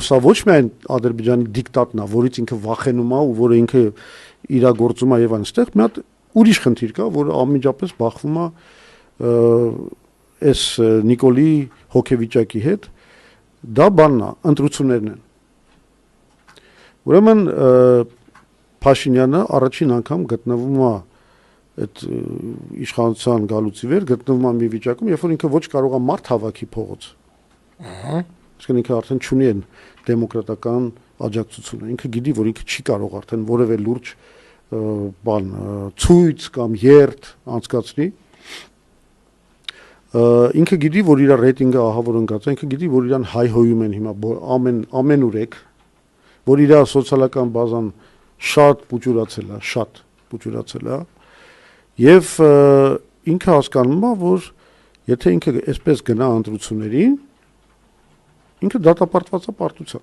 Սա ոչ միայն Ադրբեջանի դիկտատն է, որից ինքը վախենում է ու որը ինքը իրագործում է եւ այնտեղ մի հատ ուրիշ խնդիր կա, որը անմիջապես բախվում է այս Նիկոլի հոգեվիճակի հետ, դա բանն է, ընտրություններն են։ Ուրեմն Փաշինյանը առաջին անգամ գտնվում է այդ իշխանության գալուց ի վեր գտնվում է մի վիճակում, երբ որ ինքը ոչ կարող է մարդ հավաքի փողոց։ Իսկ ինքը արդեն չունի այն դեմոկրատական աջակցությունը։ Ինքը գիտի, որ ինքը չի կարող արդեն որևէ լուրջ բան ցույց կամ երթ անցկացնի։ Ինքը գիտի, որ իր ռեյտինգը ահա որ ընկած է, ինքը գիտի, որ իրան հայհոյում են հիմա ամենուրեք, որ իր սոցիալական բազան շատ փուճուրացել է, եւ ինքը հասկանում է, որ եթե ինքը այսպես գնա ընտրություններին, ինքը դատապարտված է պարտության։